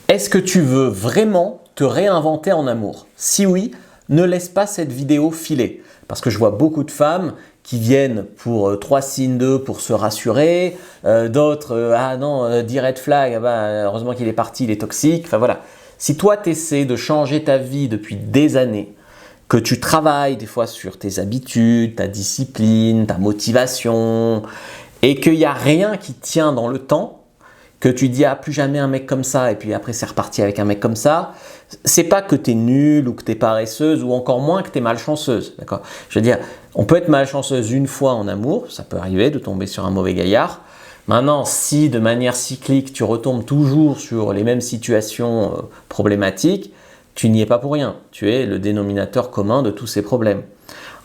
Est-ce que tu veux vraiment te réinventer en amour? Si oui, ne laisse pas cette vidéo filer. Parce que je vois beaucoup de femmes qui viennent pour 3 signes d'eux pour se rassurer, d'autres ah non, 10 red flags, ah bah, heureusement qu'il est parti, il est toxique. Enfin voilà. Si toi tu essaies de changer ta vie depuis des années, que tu travailles des fois sur tes habitudes, ta discipline, ta motivation, et qu'il n'y a rien qui tient dans le temps, que tu dis ah plus jamais un mec comme ça et puis après c'est reparti avec un mec comme ça, c'est pas que tu es nulle ou que tu es paresseuse ou encore moins que tu es malchanceuse, d'accord? Je veux dire, on peut être malchanceuse une fois en amour, ça peut arriver de tomber sur un mauvais gaillard. Maintenant, si de manière cyclique tu retombes toujours sur les mêmes situations problématiques, tu n'y es pas pour rien, tu es le dénominateur commun de tous ces problèmes.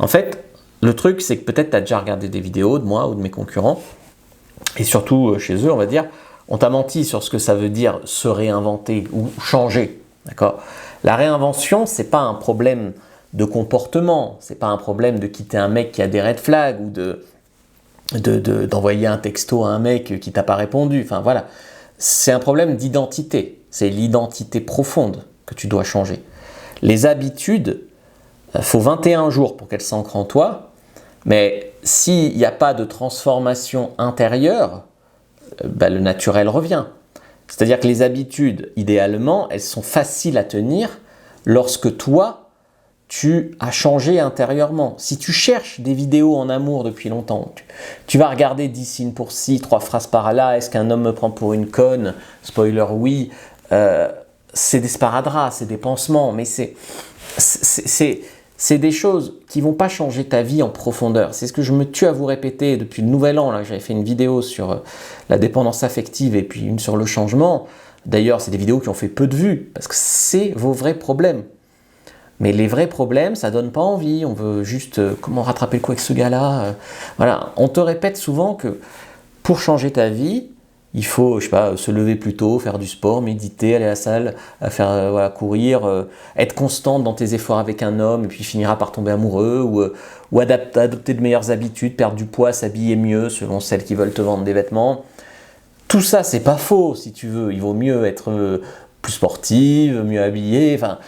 En fait, le truc c'est que peut-être tu as déjà regardé des vidéos de moi ou de mes concurrents et surtout chez eux on va dire, on t'a menti sur ce que ça veut dire se réinventer ou changer. D'accord ? La réinvention, ce n'est pas un problème de comportement, ce n'est pas un problème de quitter un mec qui a des red flags ou d'envoyer un texto à un mec qui t'a pas répondu. Enfin voilà, c'est un problème d'identité. C'est l'identité profonde que tu dois changer. Les habitudes, il faut 21 jours pour qu'elles s'ancrent en toi, mais s'il n'y a pas de transformation intérieure, le naturel revient. C'est-à-dire que les habitudes, idéalement, elles sont faciles à tenir lorsque toi, tu as changé intérieurement. Si tu cherches des vidéos en amour depuis longtemps, tu vas regarder 10 signes pour ci, 3 phrases par là, est-ce qu'un homme me prend pour une conne? Spoiler, oui. C'est des sparadraps, c'est des pansements, mais c'est des choses qui ne vont pas changer ta vie en profondeur. C'est ce que je me tue à vous répéter depuis le nouvel an. J'avais fait une vidéo sur la dépendance affective et puis une sur le changement. D'ailleurs, c'est des vidéos qui ont fait peu de vues parce que c'est vos vrais problèmes. Mais les vrais problèmes, ça ne donne pas envie. On veut juste comment rattraper le coup avec ce gars-là. Voilà. On te répète souvent que pour changer ta vie, il faut, je sais pas, se lever plus tôt, faire du sport, méditer, aller à la salle, faire courir, être constante dans tes efforts avec un homme et puis finira par tomber amoureux ou adopter de meilleures habitudes, perdre du poids, s'habiller mieux selon celles qui veulent te vendre des vêtements. Tout ça, c'est pas faux si tu veux. Il vaut mieux être plus sportive, mieux habillée. Enfin,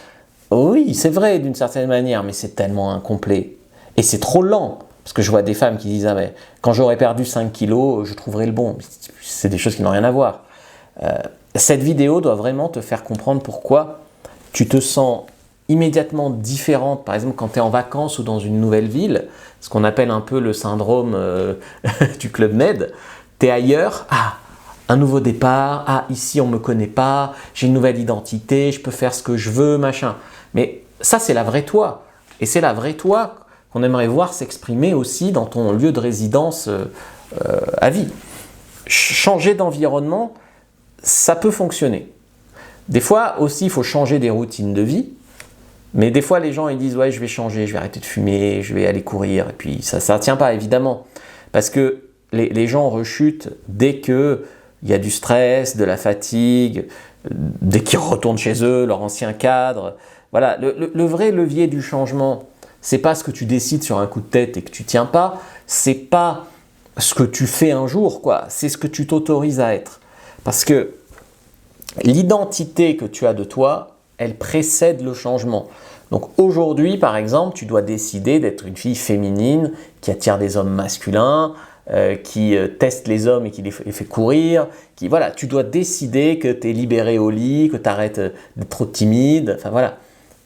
oui, c'est vrai d'une certaine manière, mais c'est tellement incomplet et c'est trop lent. Parce que je vois des femmes qui disent ah mais quand j'aurai perdu 5 kilos, je trouverai le bon. C'est des choses qui n'ont rien à voir. Cette vidéo doit vraiment te faire comprendre pourquoi tu te sens immédiatement différente. Par exemple, quand tu es en vacances ou dans une nouvelle ville, ce qu'on appelle un peu le syndrome du Club Med, tu es ailleurs, un nouveau départ, ici on ne me connaît pas, j'ai une nouvelle identité, je peux faire ce que je veux, machin. Mais ça, c'est la vraie toi. Et c'est la vraie toi qu'on aimerait voir s'exprimer aussi dans ton lieu de résidence à vie. Changer d'environnement, ça peut fonctionner. Des fois aussi, il faut changer des routines de vie. Mais des fois, les gens ils disent « ouais, je vais changer, je vais arrêter de fumer, je vais aller courir ». Et puis ça ne tient pas, évidemment. Parce que les gens rechutent dès qu'il y a du stress, de la fatigue, dès qu'ils retournent chez eux, leur ancien cadre. Voilà, le vrai levier du changement, c'est pas ce que tu décides sur un coup de tête et que tu tiens pas, c'est pas ce que tu fais un jour, quoi. C'est ce que tu t'autorises à être. Parce que l'identité que tu as de toi, elle précède le changement. Donc aujourd'hui, par exemple, tu dois décider d'être une fille féminine qui attire des hommes masculins, qui teste les hommes et qui les fait courir. Voilà, tu dois décider que tu es libérée au lit, que tu arrêtes d'être trop timide. Enfin voilà.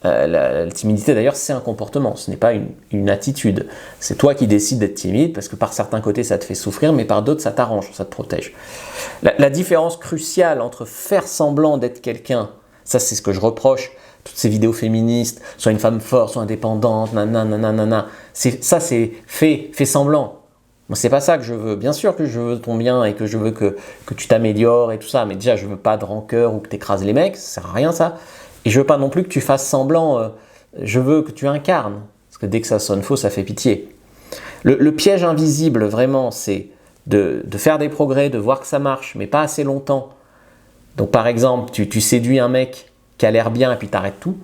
La timidité d'ailleurs c'est un comportement, ce n'est pas une attitude. C'est toi qui décides d'être timide parce que par certains côtés ça te fait souffrir mais par d'autres ça t'arrange, ça te protège. La différence cruciale entre faire semblant d'être quelqu'un, ça c'est ce que je reproche, toutes ces vidéos féministes, soit une femme forte, soit indépendante, nanana, ça c'est fait semblant. Moi c'est pas ça que je veux, bien sûr que je veux ton bien et que je veux que tu t'améliores et tout ça, mais déjà je veux pas de rancœur ou que tu écrases les mecs, ça sert à rien ça. Et je veux pas non plus que tu fasses semblant, je veux que tu incarnes. Parce que dès que ça sonne faux, ça fait pitié. Le piège invisible, vraiment, c'est de faire des progrès, de voir que ça marche, mais pas assez longtemps. Donc par exemple, tu séduis un mec qui a l'air bien et puis t'arrêtes tout.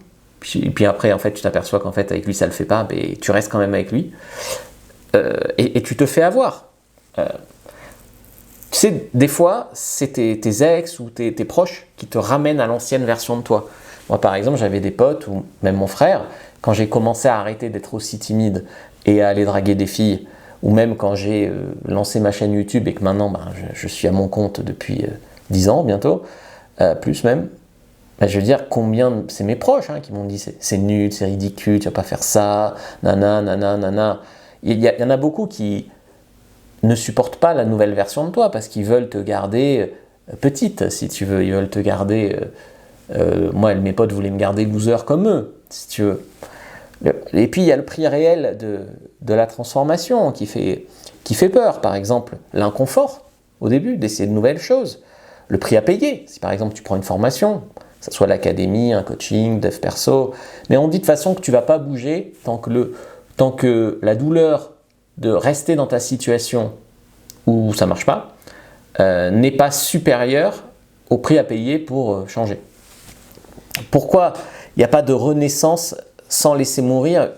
Et puis après, en fait, tu t'aperçois qu'en fait, avec lui, ça le fait pas, mais tu restes quand même avec lui. Et tu te fais avoir. Tu sais, des fois, c'est tes ex ou tes proches qui te ramènent à l'ancienne version de toi. Moi, par exemple, j'avais des potes, ou même mon frère, quand j'ai commencé à arrêter d'être aussi timide et à aller draguer des filles, ou même quand j'ai lancé ma chaîne YouTube et que maintenant je suis à mon compte depuis 10 ans bientôt, plus même, je veux dire, combien, c'est mes proches qui m'ont dit c'est nul, c'est ridicule, tu vas pas faire ça, nana, nana, nana. Il y en a beaucoup qui ne supportent pas la nouvelle version de toi parce qu'ils veulent te garder petite, si tu veux. Ils veulent te garder. Moi, mes potes voulaient me garder loser comme eux, si tu veux. Et puis, il y a le prix réel de la transformation qui fait peur. Par exemple, l'inconfort au début d'essayer de nouvelles choses. Le prix à payer, si par exemple tu prends une formation, que ce soit l'académie, un coaching, dev perso, mais on dit de façon que tu ne vas pas bouger tant que la douleur de rester dans ta situation où ça ne marche pas n'est pas supérieure au prix à payer pour changer. Pourquoi il n'y a pas de renaissance sans laisser mourir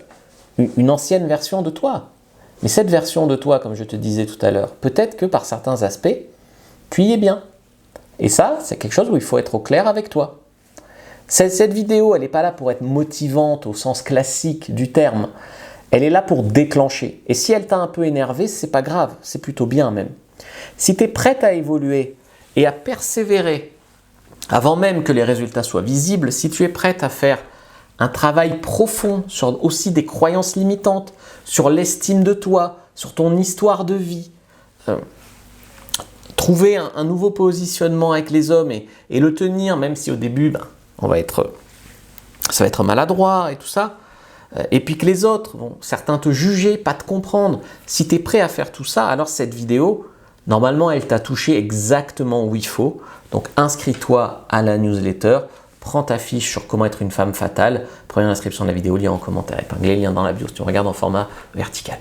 une ancienne version de toi? Mais cette version de toi, comme je te disais tout à l'heure, peut-être que par certains aspects, tu y es bien. Et ça, c'est quelque chose où il faut être au clair avec toi. Cette vidéo, elle n'est pas là pour être motivante au sens classique du terme. Elle est là pour déclencher. Et si elle t'a un peu énervé, c'est pas grave, c'est plutôt bien même. Si tu es prête à évoluer et à persévérer avant même que les résultats soient visibles, si tu es prête à faire un travail profond sur aussi des croyances limitantes, sur l'estime de toi, sur ton histoire de vie, trouver un nouveau positionnement avec les hommes et le tenir, même si au début, ça va être maladroit et tout ça, et puis que les autres vont certains te juger, pas te comprendre. Si tu es prêt à faire tout ça, alors cette vidéo, normalement, elle t'a touché exactement où il faut. Donc, inscris-toi à la newsletter, prends ta fiche sur comment être une femme fatale, première inscription de la vidéo, lien en commentaire épinglé, lien dans la bio si tu regardes en format vertical.